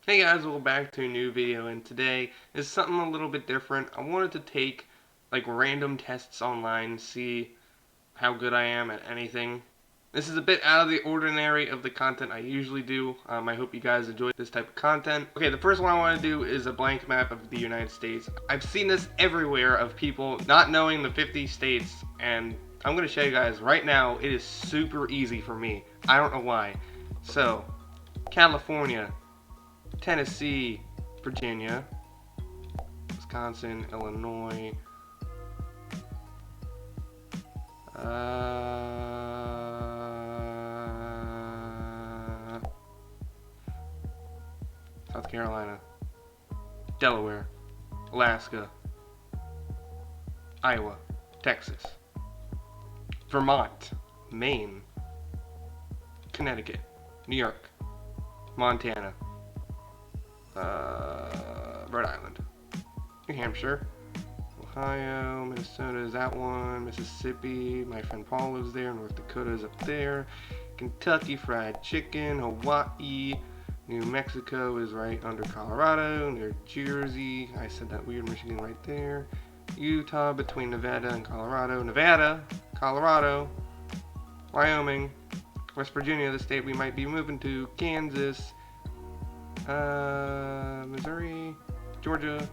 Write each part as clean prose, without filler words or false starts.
Hey guys, welcome back to a new video, and today is something a little bit different. I wanted to take like random tests online, see how good I am at anything. This is a bit out of the ordinary of the content I usually do. I hope you guys enjoy this type of content. Okay, the first one I want to do is a blank map of the United States. I've seen this everywhere of people not knowing the 50 states, and I'm going to show you guys right now. It is super easy for me. I don't know why. So, California, Tennessee, Virginia, Wisconsin, Illinois, South Carolina, Delaware, Alaska, Iowa, Texas, Vermont, Maine, Connecticut, New York, Montana, Rhode Island, New Hampshire, Ohio, Minnesota is that one, Mississippi, my friend Paul lives there, North Dakota is up there, Kentucky Fried Chicken, Hawaii, New Mexico is right under Colorado, New Jersey, I said that weird, Michigan right there, Utah between Nevada and Colorado, Nevada, Colorado, Wyoming, West Virginia, the state we might be moving to, Kansas, Missouri, Georgia,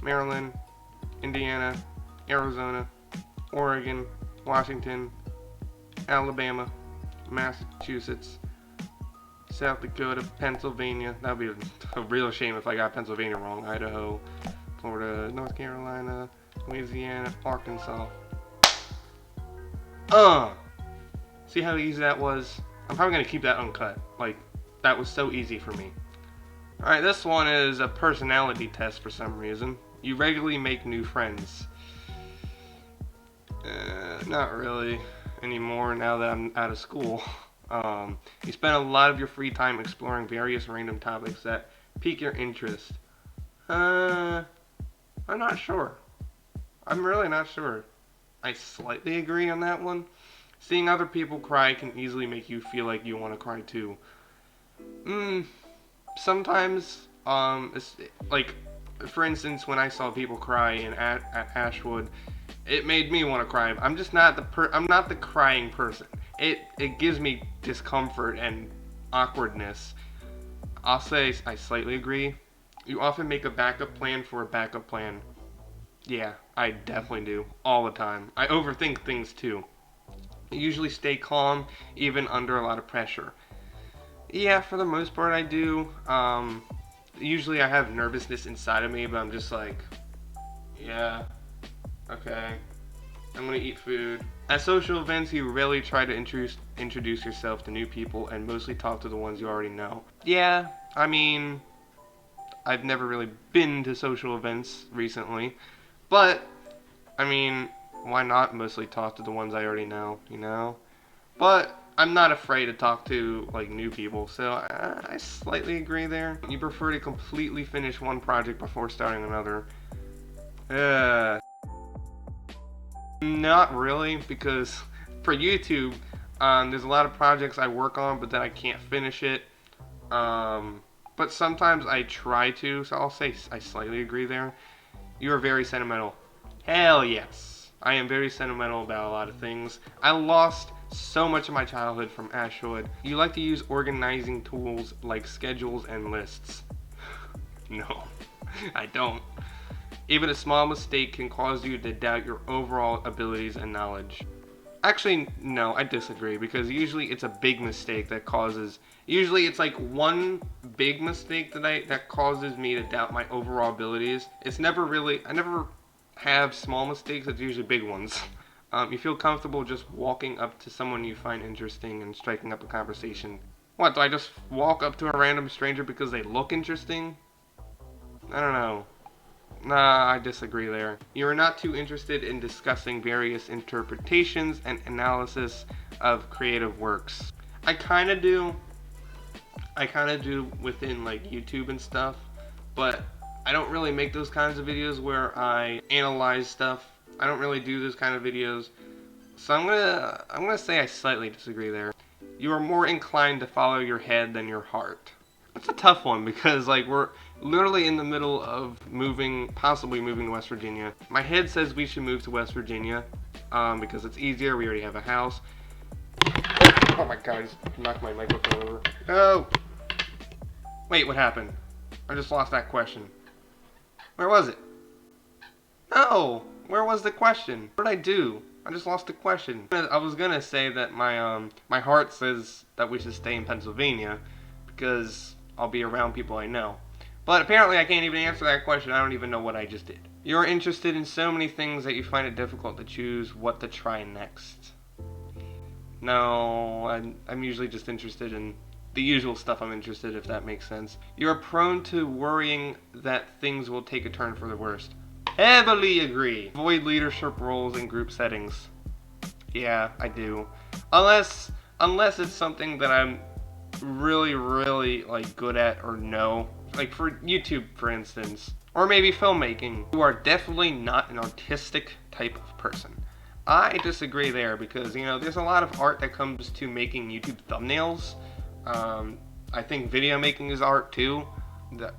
Maryland, Indiana, Arizona, Oregon, Washington, Alabama, Massachusetts, South Dakota, Pennsylvania. That would be a real shame if I got Pennsylvania wrong. Idaho, Florida, North Carolina, Louisiana, Arkansas. See how easy that was? I'm probably going to keep that uncut. Like, that was so easy for me. Alright, this one is a personality test for some reason. You regularly make new friends. Not really anymore now that I'm out of school. You spend a lot of your free time exploring various random topics that pique your interest. I'm not sure. I'm really not sure. I slightly agree on that one. Seeing other people cry can easily make you feel like you want to cry too. Sometimes, it's, like, for instance, when I saw people cry at Ashwood, it made me want to cry. I'm just not I'm not the crying person. It gives me discomfort and awkwardness. I'll say I slightly agree. You often make a backup plan for a backup plan. Yeah, I definitely do. All the time. I overthink things too. I usually stay calm even under a lot of pressure. Yeah, for the most part I do. Usually I have nervousness inside of me, but I'm just like, yeah, okay, I'm gonna eat food. At social events, you really try to introduce yourself to new people and mostly talk to the ones you already know. Yeah, I mean, I've never really been to social events recently, but, I mean, why not mostly talk to the ones I already know, you know? But I'm not afraid to talk to like new people, so I slightly agree there. You prefer to completely finish one project before starting another. Uh, Not really, because for YouTube, there's a lot of projects I work on, but then I can't finish it. But sometimes I try to, so I'll say I slightly agree there. You are very sentimental. Hell yes. I am very sentimental about a lot of things. I lost so much of my childhood from Ashwood. You like to use organizing tools like schedules and lists. No, I don't. Even a small mistake can cause you to doubt your overall abilities and knowledge. Actually, no, I disagree, because usually it's a big mistake that causes... Usually it's like one big mistake that causes me to doubt my overall abilities. It's never really... I never have small mistakes, it's usually big ones. You feel comfortable just walking up to someone you find interesting and striking up a conversation. What, do I just walk up to a random stranger because they look interesting? I don't know. Nah, I disagree there. You are not too interested in discussing various interpretations and analysis of creative works. I kind of do. I kind of do within like YouTube and stuff, but I don't really make those kinds of videos where I analyze stuff. I don't really do those kind of videos. So I'm gonna say I slightly disagree there. You are more inclined to follow your head than your heart. It's a tough one because like we're literally in the middle of possibly moving to West Virginia. My head says we should move to West Virginia because it's easier. We already have a house. Oh my god, I just knocked my microphone over. Oh! Wait, what happened? I just lost that question. Where was it? No! Where was the question? What did I do? I just lost the question. I was gonna say that my heart says that we should stay in Pennsylvania because I'll be around people I know. But apparently I can't even answer that question. I don't even know what I just did. You're interested in so many things that you find it difficult to choose what to try next. No, I'm usually just interested in the usual stuff I'm interested in, if that makes sense. You're prone to worrying that things will take a turn for the worst. Heavily agree. Avoid leadership roles in group settings. Yeah, I do. Unless it's something that I'm really like good at or know. Like for YouTube, for instance. Or maybe filmmaking. You are definitely not an artistic type of person. I disagree there because, you know, there's a lot of art that comes to making YouTube thumbnails. I think video making is art too.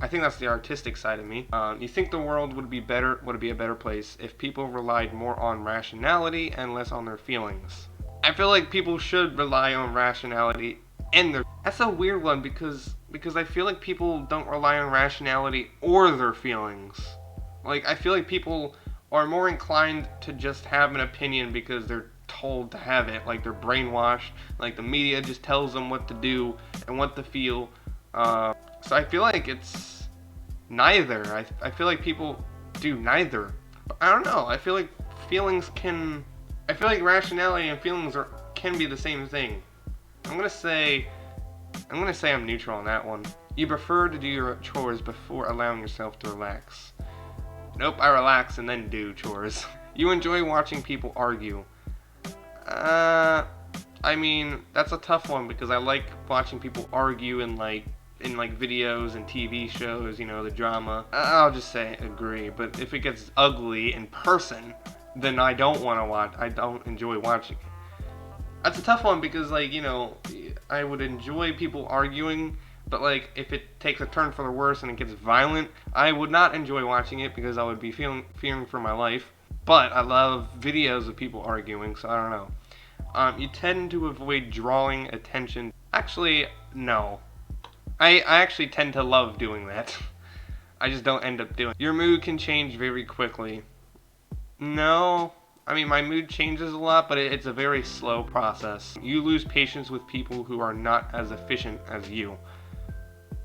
I think that's the artistic side of me. You think the world would be a better place if people relied more on rationality and less on their feelings. I feel like people should rely on rationality and their... That's a weird one because I feel like people don't rely on rationality or their feelings. Like, I feel like people are more inclined to just have an opinion because they're told to have it. Like, they're brainwashed. Like, the media just tells them what to do and what to feel. So I feel like it's neither. I feel like people do neither. But I don't know. I feel like rationality and feelings can be the same thing. I'm gonna say I'm neutral on that one. You prefer to do your chores before allowing yourself to relax. Nope, I relax and then do chores. You enjoy watching people argue. I mean, that's a tough one because I like watching people argue in videos and TV shows, you know, the drama. I'll just say agree, but if it gets ugly in person, then I don't enjoy watching it. That's a tough one because, like, you know, I would enjoy people arguing, but, like, if it takes a turn for the worse and it gets violent, I would not enjoy watching it because I would be fearing for my life. But I love videos of people arguing, so I don't know. You tend to avoid drawing attention. Actually, no. I actually tend to love doing that. I just don't end up doing it. Your mood can change very quickly. No. I mean, my mood changes a lot, but it's a very slow process. You lose patience with people who are not as efficient as you.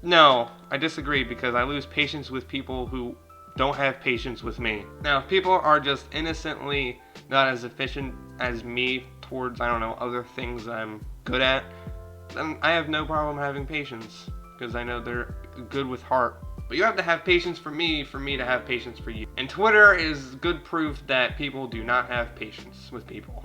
No, I disagree because I lose patience with people who don't have patience with me. Now, if people are just innocently not as efficient as me towards, I don't know, other things I'm good at, then I have no problem having patience because I know they're good with heart. But you have to have patience for me to have patience for you. And Twitter is good proof that people do not have patience with people.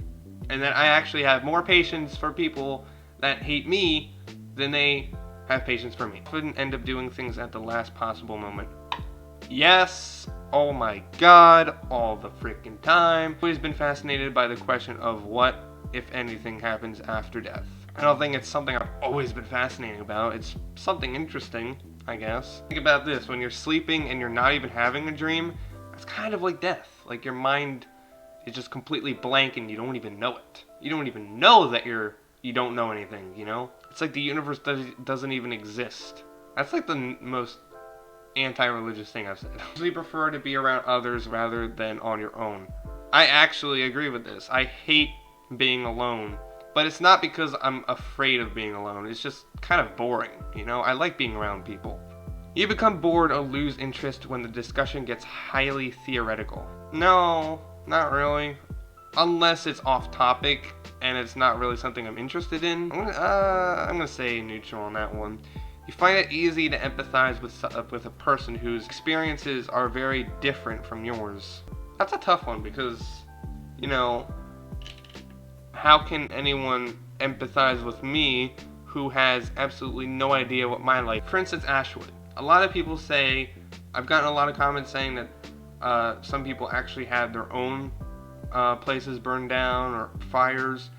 And that I actually have more patience for people that hate me than they have patience for me. I wouldn't end up doing things at the last possible moment. Yes, oh my god, all the freaking time. I've always been fascinated by the question of what, if anything, happens after death. I don't think it's something I've always been fascinated about. It's something interesting, I guess. Think about this, when you're sleeping and you're not even having a dream, it's kind of like death. Like your mind is just completely blank and you don't even know it. You don't even know that you don't know anything, you know? It's like the universe doesn't even exist. That's like the most anti-religious thing I've said. I usually prefer to be around others rather than on your own. I actually agree with this. I hate being alone. But it's not because I'm afraid of being alone. It's just kind of boring, you know? I like being around people. You become bored or lose interest when the discussion gets highly theoretical. No, not really. Unless it's off topic and it's not really something I'm interested in. I'm gonna say neutral on that one. You find it easy to empathize with a person whose experiences are very different from yours. That's a tough one because, you know, how can anyone empathize with me who has absolutely no idea what my life? For instance, Ashwood. A lot of people say, I've gotten a lot of comments saying that some people actually had their own places burned down or fires.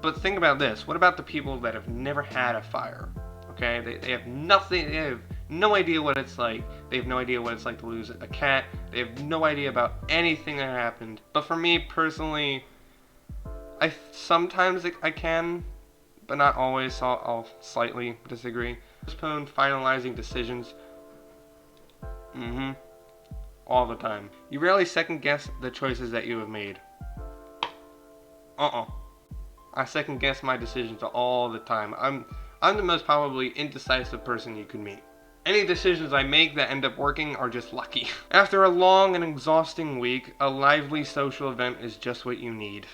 But think about this. What about the people that have never had a fire? Okay, they have nothing. They have no idea what it's like. They have no idea what it's like to lose a cat. They have no idea about anything that happened. But for me personally, I sometimes I can, but not always. So I'll slightly disagree. Postpone finalizing decisions. All the time. You rarely second guess the choices that you have made. I second guess my decisions all the time. I'm the most probably indecisive person you could meet. Any decisions I make that end up working are just lucky. After a long and exhausting week, a lively social event is just what you need.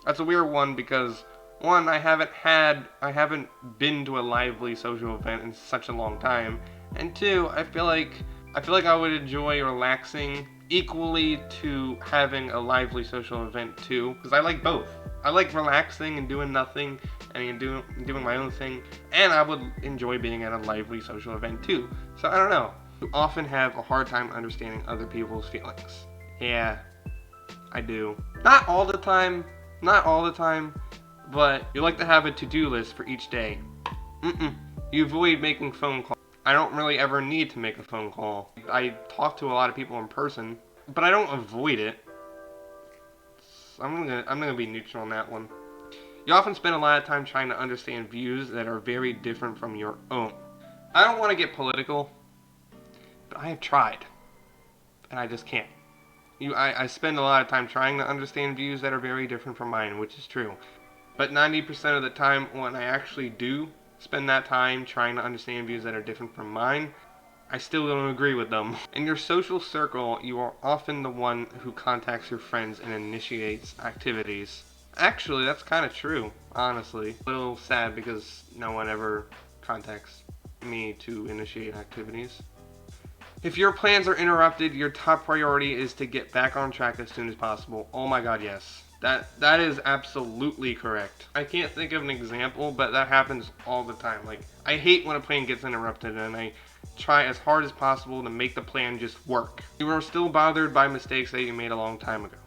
That's a weird one because one, I haven't been to a lively social event in such a long time, and two, I feel like I would enjoy relaxing equally to having a lively social event too, because I like both. I like relaxing and doing nothing and doing my own thing, and I would enjoy being at a lively social event too. So I don't know. You often have a hard time understanding other people's feelings. Yeah, I do. Not all the time, but you like to have a to-do list for each day. You avoid making phone calls. I don't really ever need to make a phone call. I talk to a lot of people in person, but I don't avoid it. So I'm gonna be neutral on that one. You often spend a lot of time trying to understand views that are very different from your own. I don't want to get political, but I have tried, and I just can't. I spend a lot of time trying to understand views that are very different from mine, which is true. But 90% of the time, when I actually do spend that time trying to understand views that are different from mine, I still don't agree with them. In your social circle, you are often the one who contacts your friends and initiates activities. Actually, that's kind of true, honestly. A little sad because no one ever contacts me to initiate activities. If your plans are interrupted, your top priority is to get back on track as soon as possible. Oh my god, yes. That is absolutely correct. I can't think of an example, but that happens all the time. Like, I hate when a plan gets interrupted, and I try as hard as possible to make the plan just work. You are still bothered by mistakes that you made a long time ago.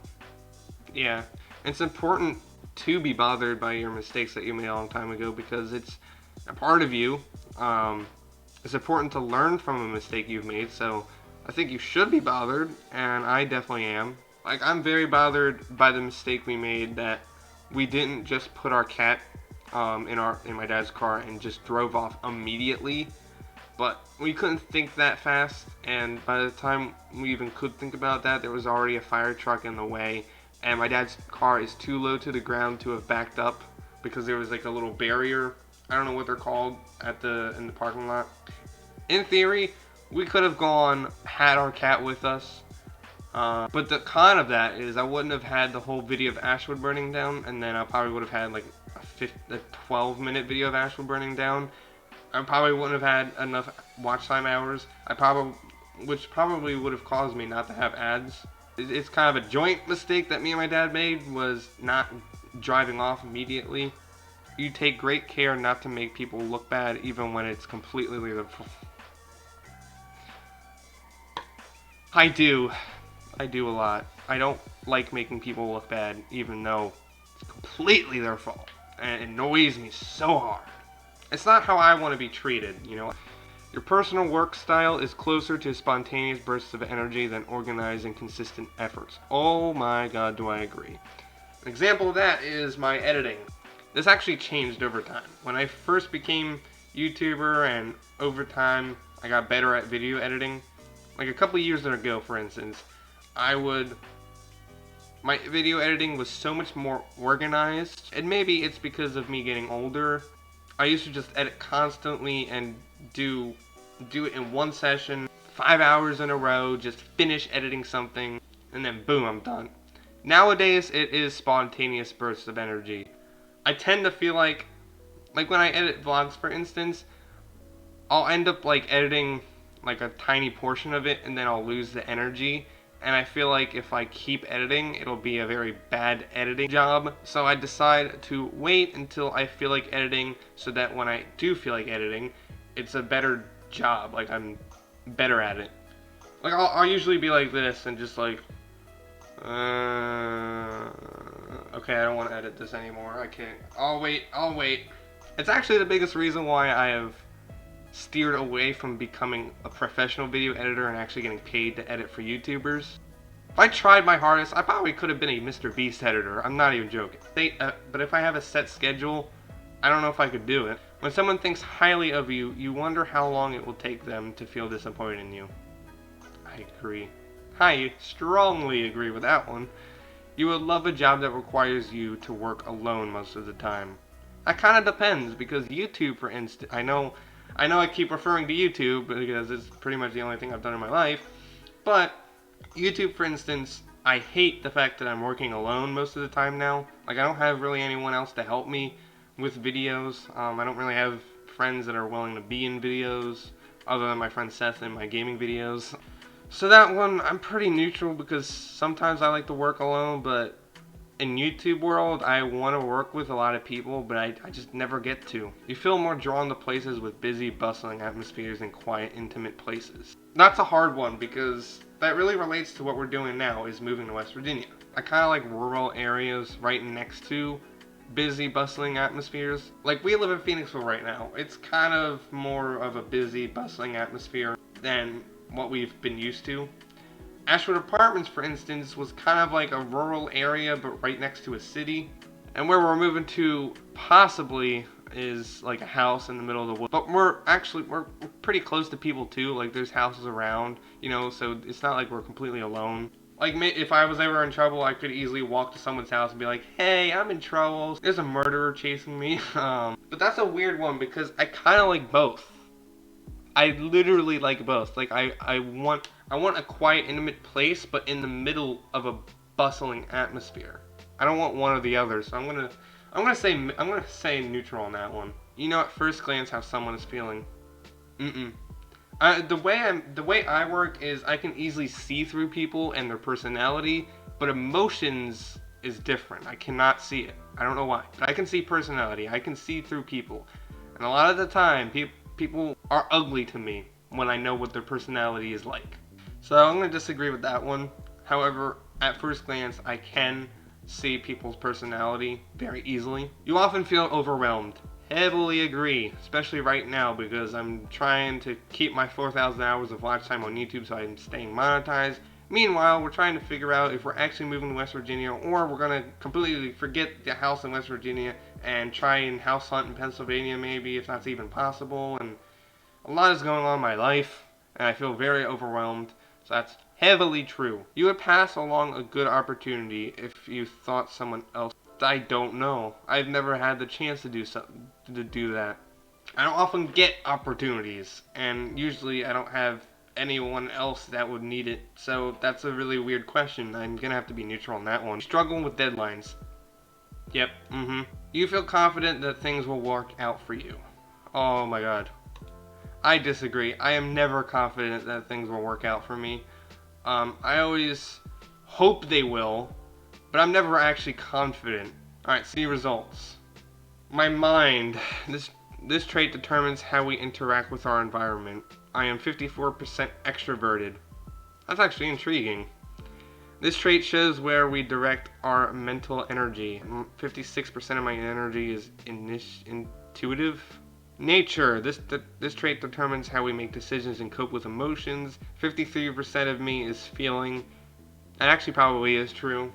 Yeah, it's important to be bothered by your mistakes that you made a long time ago because it's a part of you. It's important to learn from a mistake you've made, so I think you should be bothered, and I definitely am. Like, I'm very bothered by the mistake we made that we didn't just put our cat in my dad's car and just drove off immediately. But we couldn't think that fast, and by the time we even could think about that, there was already a fire truck in the way, and my dad's car is too low to the ground to have backed up because there was like a little barrier. I don't know what they're called in the parking lot. In theory, we could have had our cat with us. But the con of that is I wouldn't have had the whole video of Ashwood burning down, and then I probably would have had like a 12-minute video of Ashwood burning down. I probably wouldn't have had enough watch time hours. Which probably would have caused me not to have ads. It's kind of a joint mistake that me and my dad made, was not driving off immediately. You take great care not to make people look bad, even when it's completely their fault. I do a lot. I don't like making people look bad, even though it's completely their fault. And it annoys me so hard. It's not how I want to be treated, you know. Your personal work style is closer to spontaneous bursts of energy than organized and consistent efforts. Oh my god, do I agree. An example of that is my editing. This actually changed over time. When I first became YouTuber and over time I got better at video editing, like a couple years ago, for instance, my video editing was so much more organized, and maybe it's because of me getting older. I used to just edit constantly and do it in one session, 5 hours in a row, just finish editing something, and then boom, I'm done. Nowadays, it is spontaneous bursts of energy. I tend to feel like when I edit vlogs, for instance, I'll end up like editing like a tiny portion of it, and then I'll lose the energy. And I feel like if I keep editing, it'll be a very bad editing job. So I decide to wait until I feel like editing, so that when I do feel like editing, it's a better job. Like, I'm better at it. Like, I'll usually be like this and just like, okay, I don't want to edit this anymore. I can't. I'll wait. It's actually the biggest reason why I have steered away from becoming a professional video editor and actually getting paid to edit for YouTubers. If I tried my hardest, I probably could have been a Mr. Beast editor. I'm not even joking. But if I have a set schedule, I don't know if I could do it. When someone thinks highly of you, you wonder how long it will take them to feel disappointed in you. I agree. I strongly agree with that one. You would love a job that requires you to work alone most of the time. That kind of depends, because YouTube, for instance, I know I keep referring to YouTube because it's pretty much the only thing I've done in my life, but YouTube, for instance, I hate the fact that I'm working alone most of the time now. Like, I don't have really anyone else to help me with videos. I don't really have friends that are willing to be in videos, other than my friend Seth in my gaming videos. So that one, I'm pretty neutral, because sometimes I like to work alone, but in YouTube world, I want to work with a lot of people, but I just never get to. You feel more drawn to places with busy, bustling atmospheres than quiet, intimate places. That's a hard one, because that really relates to what we're doing now, is moving to West Virginia. I kind of like rural areas right next to busy, bustling atmospheres. Like, we live in Phoenixville right now. It's kind of more of a busy, bustling atmosphere than what we've been used to. Ashwood Apartments, for instance, was kind of like a rural area, but right next to a city. And where we're moving to, possibly, is like a house in the middle of the woods. But we're pretty close to people too. Like, there's houses around, you know, so it's not like we're completely alone. Like, if I was ever in trouble, I could easily walk to someone's house and be like, hey, I'm in trouble. There's a murderer chasing me. But that's a weird one, because I kind of like both. I literally like both. Like, I want a quiet, intimate place, but in the middle of a bustling atmosphere. I don't want one or the other, so I'm gonna say neutral on that one. You know at first glance how someone is feeling. The way I work is I can easily see through people and their personality, but emotions is different. I cannot see it. I don't know why, but I can see personality. I can see through people, and a lot of the time, people are ugly to me when I know what their personality is like. So I'm going to disagree with that one. However, at first glance, I can see people's personality very easily. You often feel overwhelmed. Heavily agree, especially right now, because I'm trying to keep my 4,000 hours of watch time on YouTube so I'm staying monetized. Meanwhile, we're trying to figure out if we're actually moving to West Virginia, or we're going to completely forget the house in West Virginia and try and house hunt in Pennsylvania, maybe, if that's even possible. And a lot is going on in my life, and I feel very overwhelmed. So that's heavily true. You would pass along a good opportunity if you thought someone else. I don't know. I've never had the chance to do that. I don't often get opportunities, and usually I don't have anyone else that would need it. So that's a really weird question. I'm gonna have to be neutral on that one. Struggling with deadlines. Yep. You feel confident that things will work out for you. Oh my god. I disagree. I am never confident that things will work out for me. I always hope they will, but I'm never actually confident. Alright, see results. My mind. This trait determines how we interact with our environment. I am 54% extroverted. That's actually intriguing. This trait shows where we direct our mental energy. 56% of my energy is intuitive. Nature. This trait determines how we make decisions and cope with emotions. 53% of me is feeling. That actually probably is true.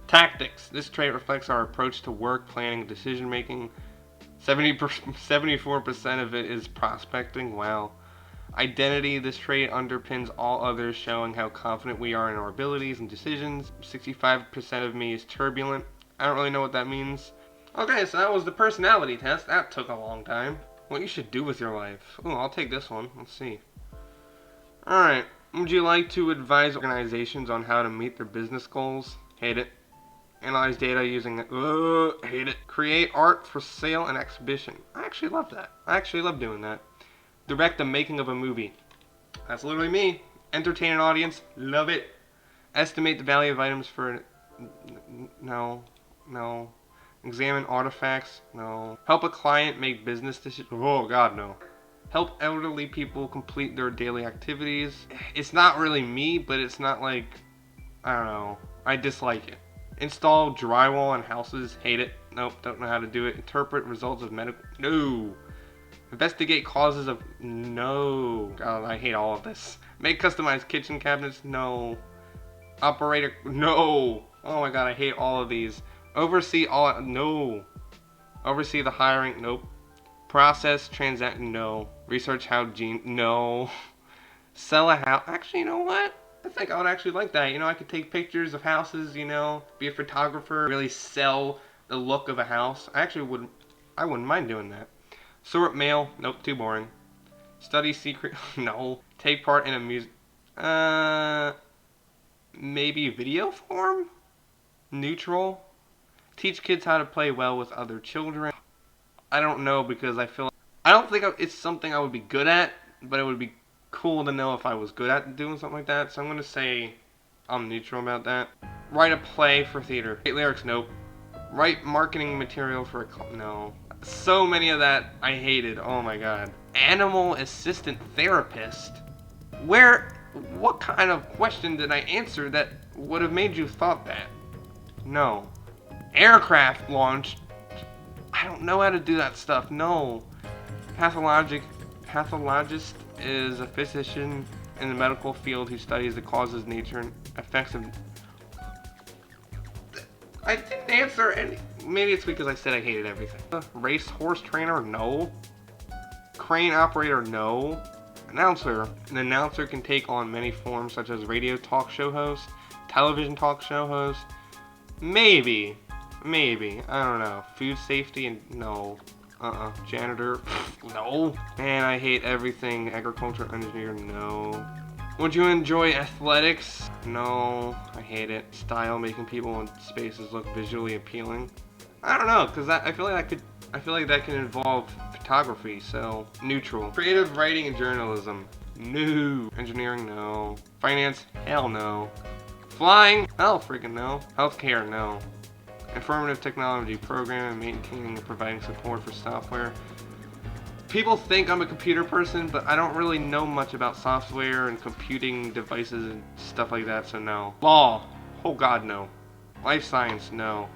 Tactics. This trait reflects our approach to work, planning, decision making. 74% of it is prospecting. Wow. Identity. This trait underpins all others, showing how confident we are in our abilities and decisions. 65% of me is turbulent. I don't really know what that means. Okay, so that was the personality test. That took a long time. What you should do with your life. Oh, I'll take this one. Let's see. Alright. Would you like to advise organizations on how to meet their business goals? Hate it. Analyze data using hate it. Create art for sale and exhibition. I actually love that. I actually love doing that. Direct the making of a movie. That's literally me. Entertain an audience. Love it. Estimate the value of items for... No. Examine artifacts. No. Help a client make business decisions. Oh, God, no. Help elderly people complete their daily activities. It's not really me, but it's not like... I don't know. I dislike it. Install drywall on houses. Hate it. Nope, don't know how to do it. Interpret results of medical... No. Investigate causes of... No. God, I hate all of this. Make customized kitchen cabinets? No. Operator? No. Oh my god, I hate all of these. Oversee all... No. Oversee the hiring? Nope. Process, transact? No. Research how gene... No. Sell a house? Actually, you know what? I think I would actually like that. You know, I could take pictures of houses, you know, be a photographer, really sell the look of a house. I wouldn't mind doing that. Sort mail? Nope, too boring. Study secret? No. Take part in a music... Maybe video form? Neutral? Teach kids how to play well with other children? I don't know, because I don't think it's something I would be good at, but it would be cool to know if I was good at doing something like that. So I'm going to say I'm neutral about that. Write a play for theater. Write lyrics? Nope. Write marketing material for a... No. So many of that I hated. Oh my god. Animal assistant therapist? What kind of question did I answer that would have made you thought that? No. Aircraft launch? I don't know how to do that stuff. No. Pathologist is a physician in the medical field who studies the causes, nature, and effects of... I didn't answer any... Maybe it's because I said I hated everything. Race horse trainer? No. Crane operator? No. Announcer. An announcer can take on many forms, such as radio talk show host, television talk show host. Maybe. I don't know. Food safety? And no. Janitor? No. Man, I hate everything. Agriculture engineer? No. Would you enjoy athletics? No. I hate it. Style, making people in spaces look visually appealing. I don't know, because I feel like that can involve photography, so neutral. Creative writing and journalism? No. Engineering? No. Finance? Hell no. Flying? Hell freaking no. Healthcare? No. Informative technology, programming, maintaining, and providing support for software. People think I'm a computer person, but I don't really know much about software and computing devices and stuff like that, so no. Law? Oh god, no. Life science? No.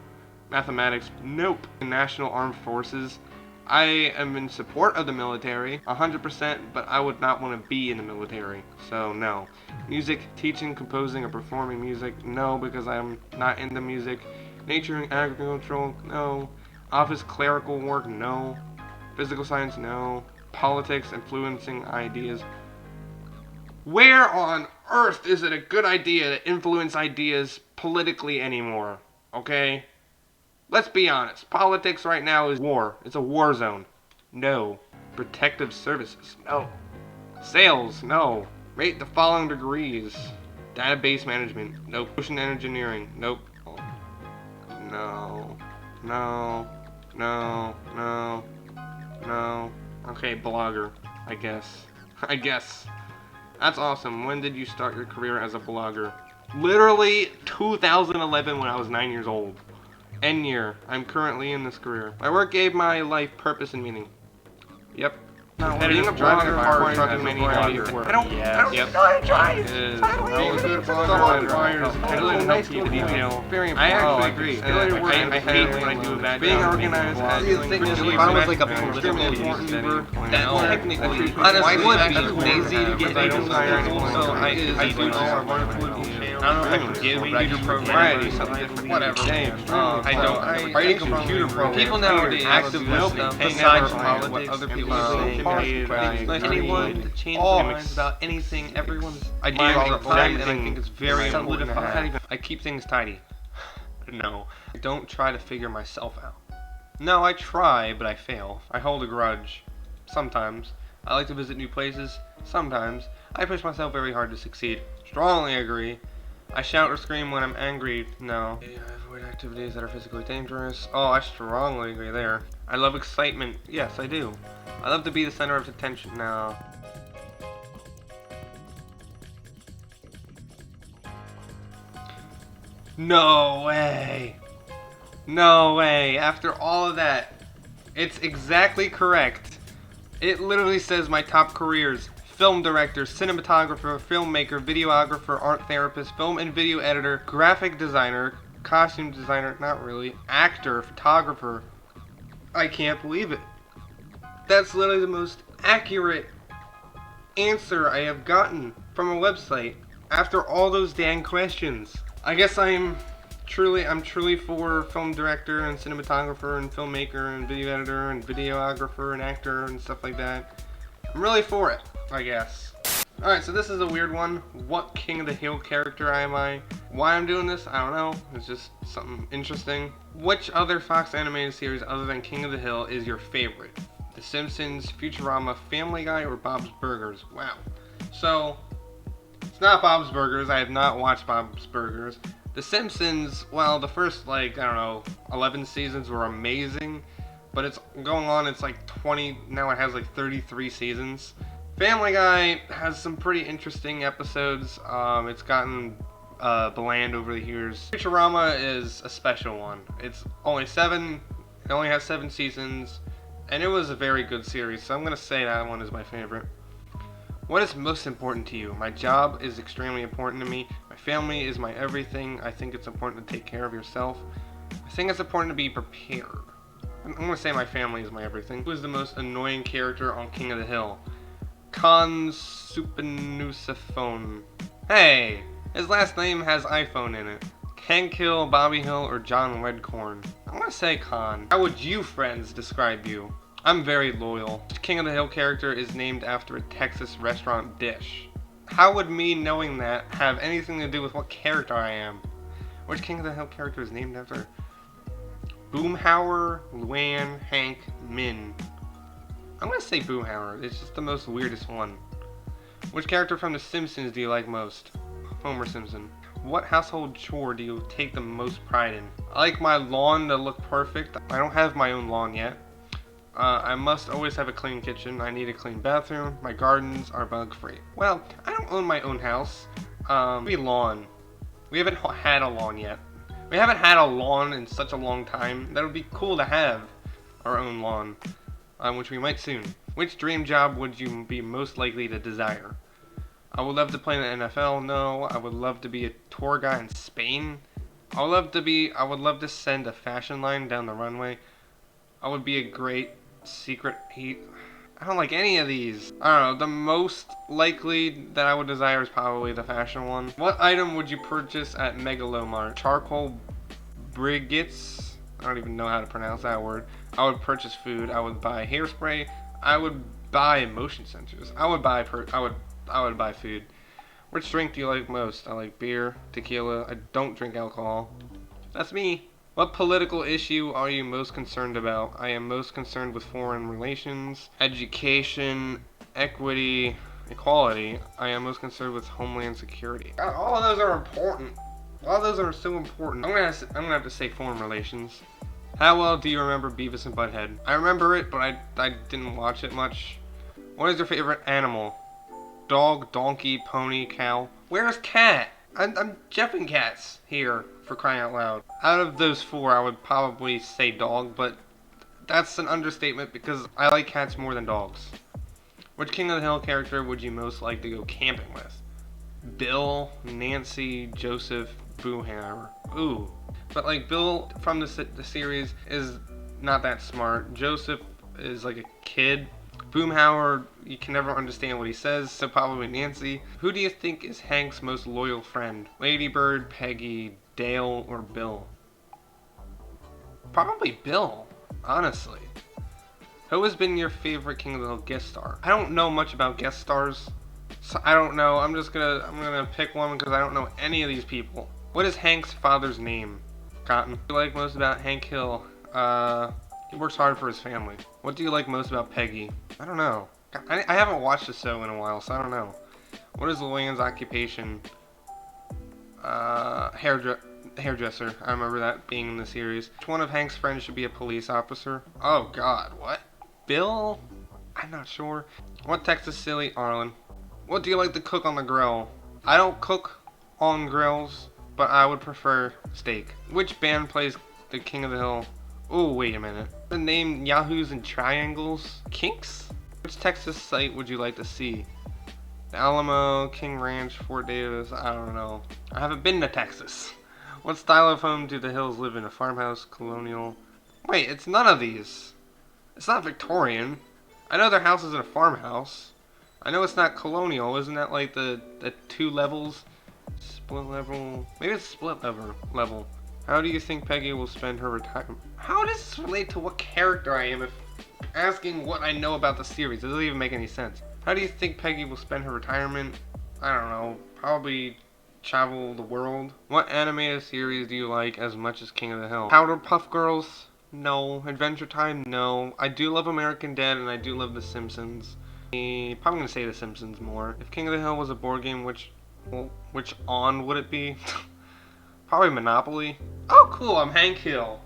Mathematics? Nope. National Armed Forces? I am in support of the military, 100%, but I would not want to be in the military, so no. Music, teaching, composing, or performing music? No, because I'm not into music. Nature and agricultural? No. Office clerical work? No. Physical science? No. Politics, influencing ideas? Where on earth is it a good idea to influence ideas politically anymore? Okay? Let's be honest. Politics right now is war. It's a war zone. No. Protective services? No. Sales? No. Rate the following degrees. Database management? Nope. Ocean engineering? Nope. No. Okay, blogger. I guess. That's awesome. When did you start your career as a blogger? Literally 2011 when I was 9 years old. N year. I'm currently in this career. My work gave my life purpose and meaning. Yep. Being a blogger requires many days of work. I don't know how to drive. Being a good blogger requires high school detail. I actually agree. I hate when I do a bad job. Being organized. The thing is, if I was like a political user, that technically honestly would be lazy to get into so I do know our political channel. I don't know if I can give reader programming whatever. I don't. Writing computer programming. People nowadays actively stuff besides politics. Other people are saying. Anyone to change their minds about anything, everyone's mind all the time, and I think it's very important to have. I keep things tidy. No. I don't try to figure myself out. No, I try, but I fail. I hold a grudge. Sometimes. I like to visit new places. Sometimes. I push myself very hard to succeed. Strongly agree. I shout or scream when I'm angry. No. I avoid activities that are physically dangerous. Oh, I strongly agree there. I love excitement. Yes, I do. I love to be the center of attention. No. No way. No way. After all of that, it's exactly correct. It literally says my top careers. Film director, cinematographer, filmmaker, videographer, art therapist, film and video editor, graphic designer, costume designer, not really, actor, photographer. I can't believe it. That's literally the most accurate answer I have gotten from a website after all those dang questions. I guess I'm truly for film director and cinematographer and filmmaker and video editor and videographer and actor and stuff like that. I'm really for it, I guess. Alright, so this is a weird one. What King of the Hill character am I? Why I'm doing this, I don't know. It's just something interesting. Which other Fox animated series other than King of the Hill is your favorite? The Simpsons, Futurama, Family Guy, or Bob's Burgers? Wow. So, it's not Bob's Burgers. I have not watched Bob's Burgers. The Simpsons, well, the first, 11 seasons were amazing. But it's going on, it's like 20, now it has like 33 seasons. Family Guy has some pretty interesting episodes. It's gotten bland over the years. Futurama is a special one. It only has 7 seasons, and it was a very good series, so I'm going to say that one is my favorite. What is most important to you? My job is extremely important to me. My family is my everything. I think it's important to take care of yourself. I think it's important to be prepared. I'm going to say my family is my everything. Who is the most annoying character on King of the Hill? Consupanusiphone. Hey! His last name has iPhone in it. Hank Hill, Bobby Hill, or John Redcorn? I'm gonna say Con. How would you friends describe you? I'm very loyal. Which King of the Hill character is named after a Texas restaurant dish? How would me knowing that have anything to do with what character I am? Which King of the Hill character is named after? Boomhauer, Luann, Hank, Min. I'm gonna say Boomhauer. It's just the most weirdest one. Which character from The Simpsons do you like most? Homer Simpson. What household chore do you take the most pride in? I like my lawn to look perfect. I don't have my own lawn yet. I must always have a clean kitchen. I need a clean bathroom. My gardens are bug free. Well, I don't own my own house. Maybe lawn. We haven't had a lawn yet. We haven't had a lawn in such a long time. That would be cool to have our own lawn. Which we might soon. Which dream job would you be most likely to desire? I would love to play in the NFL. No. I would love to be a tour guide in Spain. I would love to send a fashion line down the runway. I would be a great secret heat. I don't like any of these. I don't know. The most likely that I would desire is probably the fashion one. What item would you purchase at Megalomart? Charcoal briquettes. I don't even know how to pronounce that word. I would purchase food. I would buy hairspray. I would buy motion sensors. I would buy food. Which drink do you like most? I like beer, tequila. I don't drink alcohol. That's me. What political issue are you most concerned about? I am most concerned with foreign relations, education, equity, equality. I am most concerned with homeland security. God, all of those are important. All of those are so important. I'm gonna have to say foreign relations. How well do you remember Beavis and Butthead? I remember it, but I didn't watch it much. What is your favorite animal? Dog, donkey, pony, cow. Where's cat? I'm Jeffincats here, for crying out loud. Out of those 4, I would probably say dog, but that's an understatement because I like cats more than dogs. Which King of the Hill character would you most like to go camping with? Bill, Nancy, Joseph, Boohauer. Ooh. But like Bill from the series is not that smart. Joseph is like a kid. Boomhauer, you can never understand what he says, so probably Nancy. Who do you think is Hank's most loyal friend? Ladybird, Peggy, Dale, or Bill? Probably Bill, honestly. Who has been your favorite King of the Hill guest star? I don't know much about guest stars, so I don't know. I'm gonna pick one because I don't know any of these people. What is Hank's father's name? Cotton. What do you like most about Hank Hill? He works hard for his family. What do you like most about Peggy? I don't know. I haven't watched the show in a while, so I don't know. What is Luann's occupation? Hairdresser. I remember that being in the series. Which one of Hank's friends should be a police officer? Oh God, what? Bill? I'm not sure. What Texas silly Arlen? What do you like to cook on the grill? I don't cook on grills, but I would prefer steak. Which band plays the King of the Hill? Oh, wait a minute. The name Yahoos and Triangles? Kinks? Which Texas site would you like to see? The Alamo, King Ranch, Fort Davis, I don't know. I haven't been to Texas. What style of home do the Hills live in? A farmhouse, colonial? Wait, it's none of these. It's not Victorian. I know their house isn't a farmhouse. I know it's not colonial. Isn't that like the 2 levels? Split level. Maybe it's split level. How do you think Peggy will spend her retirement? How does this relate to what character I am if asking what I know about the series? It doesn't even make any sense. How do you think Peggy will spend her retirement? I don't know. Probably travel the world. What animated series do you like as much as King of the Hill? Powderpuff Girls? No. Adventure Time? No. I do love American Dad and I do love The Simpsons. Probably gonna say The Simpsons more. If King of the Hill was a board game, which on would it be? Probably Monopoly. Oh, cool! I'm Hank Hill.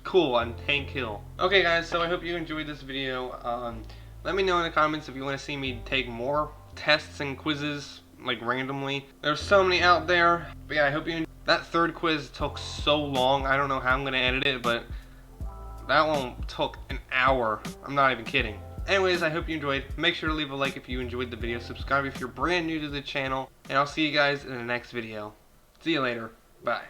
Cool, I'm Hank Hill. Okay, guys. So I hope you enjoyed this video. Let me know in the comments if you want to see me take more tests and quizzes, like randomly. There's so many out there. But yeah, I hope you enjoyed. That third quiz took so long. I don't know how I'm gonna edit it, but that one took an hour. I'm not even kidding. Anyways, I hope you enjoyed. Make sure to leave a like if you enjoyed the video. Subscribe if you're brand new to the channel. And I'll see you guys in the next video. See you later. Bye.